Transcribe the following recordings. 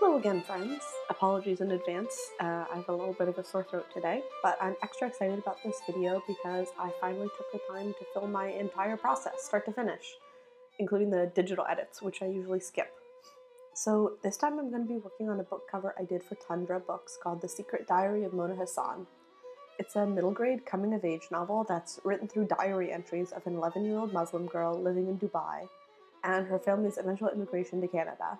Hello again, friends. Apologies in advance. I have a little bit of a sore throat today, but I'm extra excited about this video because I finally took the time to film my entire process, start to finish, including the digital edits, which I usually skip. So this time I'm going to be working on a book cover I did for Tundra Books called The Secret Diary of Mona Hassan. It's a middle grade coming of age novel that's written through diary entries of an 11-year-old Muslim girl living in Dubai and her family's eventual immigration to Canada.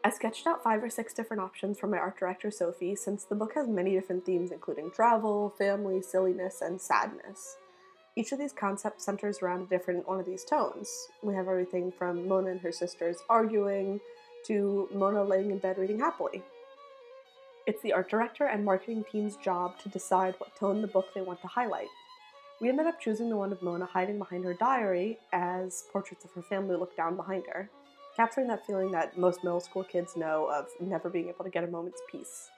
I sketched out 5 or 6 different options for my art director Sophie, since the book has many different themes including travel, family, silliness, and sadness. Each of these concepts centers around a different one of these tones. We have everything from Mona and her sisters arguing to Mona laying in bed reading happily. It's the art director and marketing team's job to decide what tone the book they want to highlight. We ended up choosing the one of Mona hiding behind her diary as portraits of her family look down behind her, capturing that feeling that most middle school kids know of never being able to get a moment's peace.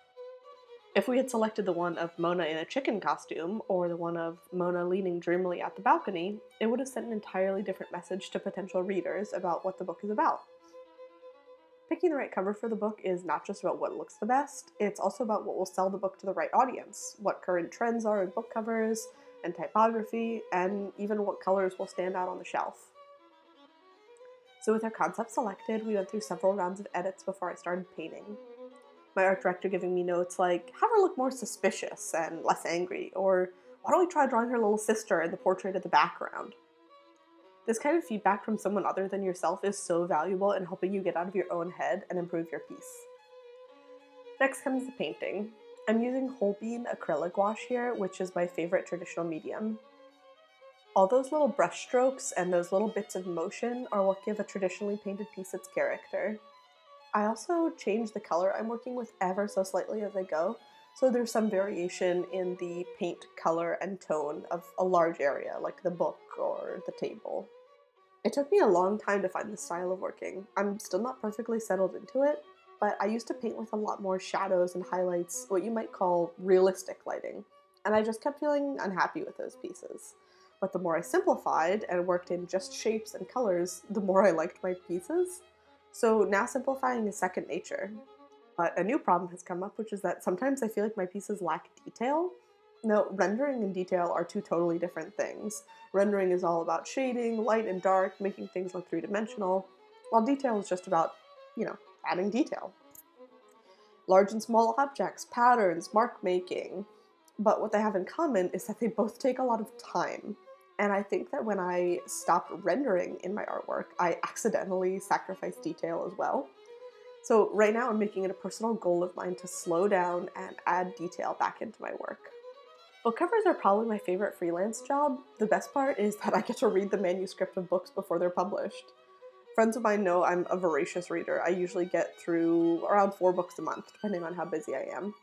If we had selected the one of Mona in a chicken costume, or the one of Mona leaning dreamily at the balcony, it would have sent an entirely different message to potential readers about what the book is about. Picking the right cover for the book is not just about what looks the best, it's also about what will sell the book to the right audience, what current trends are in book covers and typography, and even what colors will stand out on the shelf. So with our concept selected, we went through several rounds of edits before I started painting. My art director giving me notes like, have her look more suspicious and less angry, or why don't we try drawing her little sister in the portrait at the background? This kind of feedback from someone other than yourself is so valuable in helping you get out of your own head and improve your piece. Next comes the painting. I'm using whole bean acrylic gouache here, which is my favorite traditional medium. All those little brush strokes and those little bits of motion are what give a traditionally painted piece its character. I also change the color I'm working with ever so slightly as I go, so there's some variation in the paint color and tone of a large area, like the book or the table. It took me a long time to find this style of working. I'm still not perfectly settled into it, but I used to paint with a lot more shadows and highlights, what you might call realistic lighting, and I just kept feeling unhappy with those pieces. But the more I simplified and worked in just shapes and colors, the more I liked my pieces. So now simplifying is second nature. But a new problem has come up, which is that sometimes I feel like my pieces lack detail. Now, rendering and detail are two totally different things. Rendering is all about shading, light and dark, making things look three-dimensional, while detail is just about, adding detail. Large and small objects, patterns, mark making. But what they have in common is that they both take a lot of time. And I think that when I stopped rendering in my artwork, I accidentally sacrificed detail as well. So right now I'm making it a personal goal of mine to slow down and add detail back into my work. Book covers are probably my favorite freelance job. The best part is that I get to read the manuscript of books before they're published. Friends of mine know I'm a voracious reader. I usually get through around 4 books a month, depending on how busy I am.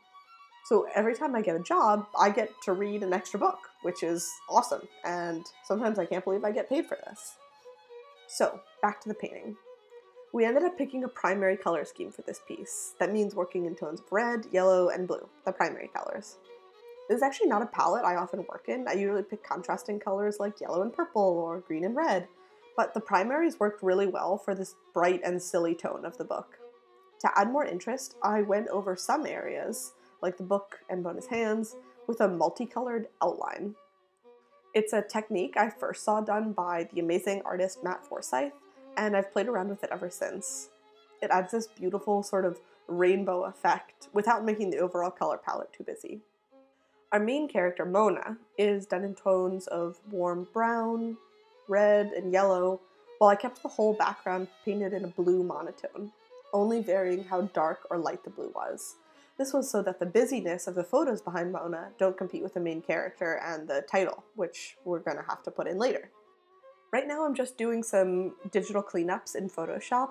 So every time I get a job, I get to read an extra book, which is awesome, and sometimes I can't believe I get paid for this. So, back to the painting. We ended up picking a primary color scheme for this piece. That means working in tones of red, yellow, and blue, the primary colors. This is actually not a palette I often work in. I usually pick contrasting colors like yellow and purple or green and red, but the primaries worked really well for this bright and silly tone of the book. To add more interest, I went over some areas, like the book and Mona's hands, with a multicolored outline. It's a technique I first saw done by the amazing artist Matt Forsyth, and I've played around with it ever since. It adds this beautiful sort of rainbow effect without making the overall color palette too busy. Our main character, Mona, is done in tones of warm brown, red, and yellow, while I kept the whole background painted in a blue monotone, only varying how dark or light the blue was. This was so that the busyness of the photos behind Mona don't compete with the main character and the title, which we're going to have to put in later. Right now I'm just doing some digital cleanups in Photoshop,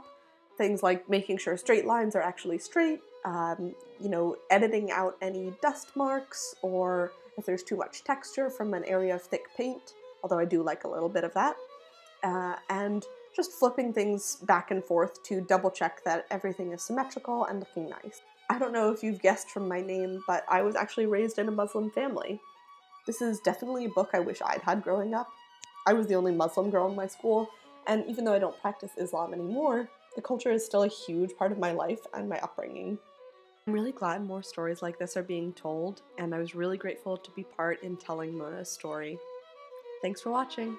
things like making sure straight lines are actually straight, editing out any dust marks, or if there's too much texture from an area of thick paint, although I do like a little bit of that, and just flipping things back and forth to double check that everything is symmetrical and looking nice. I don't know if you've guessed from my name, but I was actually raised in a Muslim family. This is definitely a book I wish I'd had growing up. I was the only Muslim girl in my school, and even though I don't practice Islam anymore, The culture is still a huge part of my life and my upbringing. I'm really glad more stories like this are being told, and I was really grateful to be part in telling Mona's story. Thanks for watching!